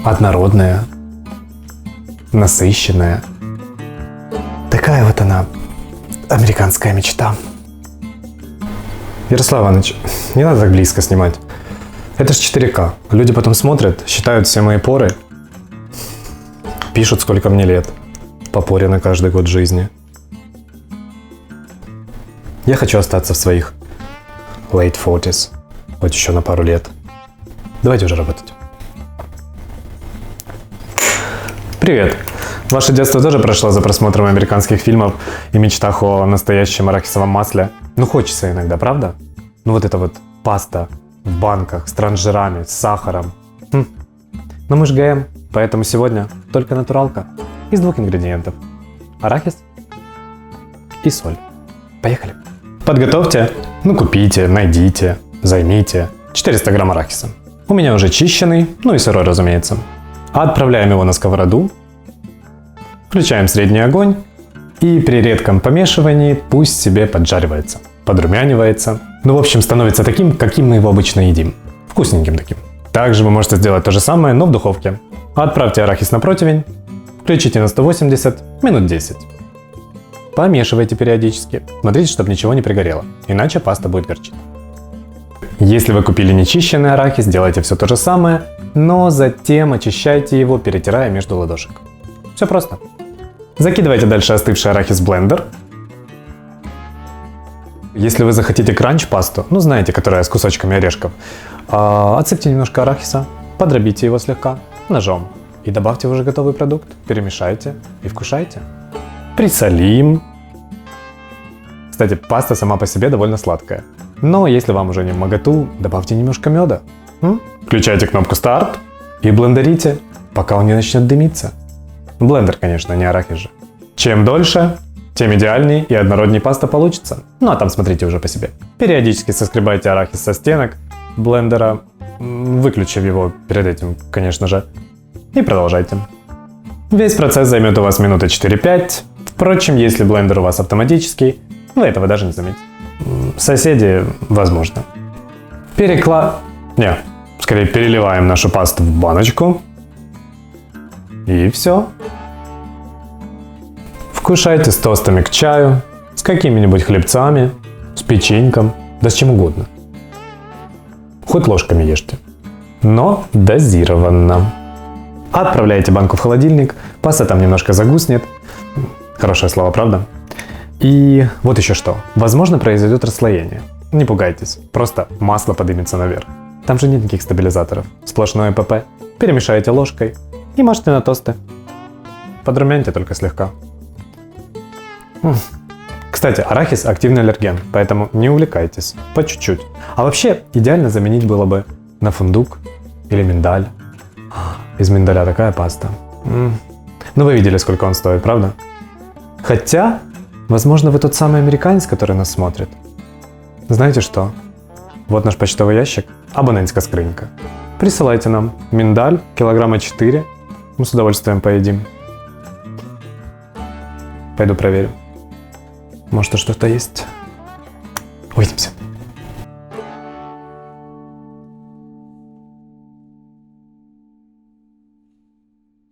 однородная, насыщенная. Такая вот она, американская мечта. Ярослав Иванович, не надо так близко снимать. Это ж 4К. Люди потом смотрят, считают все мои поры, пишут, сколько мне лет. По поре на каждый год жизни. Я хочу остаться в своих late 40s. Хоть еще на пару лет. Давайте уже работать. Привет! Ваше детство тоже прошло за просмотром американских фильмов и мечтах о настоящем арахисовом масле? Ну хочется иногда, правда? Ну вот это вот паста в банках с транжирами, с сахаром. Но мы ж ГМ, поэтому сегодня только натуралка из 2 ингредиентов. Арахис и соль. Поехали! Подготовьте, купите, найдите, займите 400 грамм арахиса. У меня уже чищенный, и сырой, разумеется. Отправляем его на сковороду, включаем средний огонь и при редком помешивании пусть себе поджаривается, подрумянивается. В общем, становится таким, каким мы его обычно едим. Вкусненьким таким. Также вы можете сделать то же самое, но в духовке. Отправьте арахис на противень, включите на 180 минут 10. Помешивайте периодически. Смотрите, чтобы ничего не пригорело, иначе паста будет горчить. Если вы купили нечищенный арахис, делайте все то же самое, но затем очищайте его, перетирая между ладошек. Все просто. Закидывайте дальше остывший арахис в блендер. Если вы захотите кранч-пасту, знаете, которая с кусочками орешков, отсыпьте немножко арахиса, подробите его слегка ножом и добавьте в уже готовый продукт, перемешайте и вкушайте. Присолим. Кстати, паста сама по себе довольно сладкая. Но если вам уже не вмоготу, добавьте немножко меда. Включайте кнопку старт и блендерите, пока он не начнет дымиться. Блендер, конечно, не арахис же. Чем дольше, тем идеальней и однородней паста получится. А там смотрите уже по себе. Периодически соскребайте арахис со стенок блендера, выключив его перед этим, конечно же, и продолжайте. Весь процесс займет у вас минуты 4-5. Впрочем, если блендер у вас автоматический, вы этого даже не заметите. Соседи, возможно. Скорее переливаем нашу пасту в баночку. И все. Вкушайте с тостами к чаю, с какими-нибудь хлебцами, с печеньком, да с чем угодно. Хоть ложками ешьте. Но дозированно. Отправляйте банку в холодильник, паста там немножко загуснет. Хорошее слово, правда? И вот еще что. Возможно, произойдет расслоение. Не пугайтесь, просто масло поднимется наверх. Там же нет никаких стабилизаторов. Сплошное ПП. Перемешайте ложкой и мажьте на тосты. Подрумяните только слегка. Кстати, арахис – активный аллерген, поэтому не увлекайтесь. По чуть-чуть. А вообще, идеально заменить было бы на фундук или миндаль. Из миндаля такая паста. Вы видели, сколько он стоит, правда? Хотя, возможно, вы тот самый американец, который нас смотрит. Знаете что? Вот наш почтовый ящик, абонентская скринька. Присылайте нам миндаль, килограмма 4. Мы с удовольствием поедим. Пойду проверю. Может, что-то есть. Увидимся.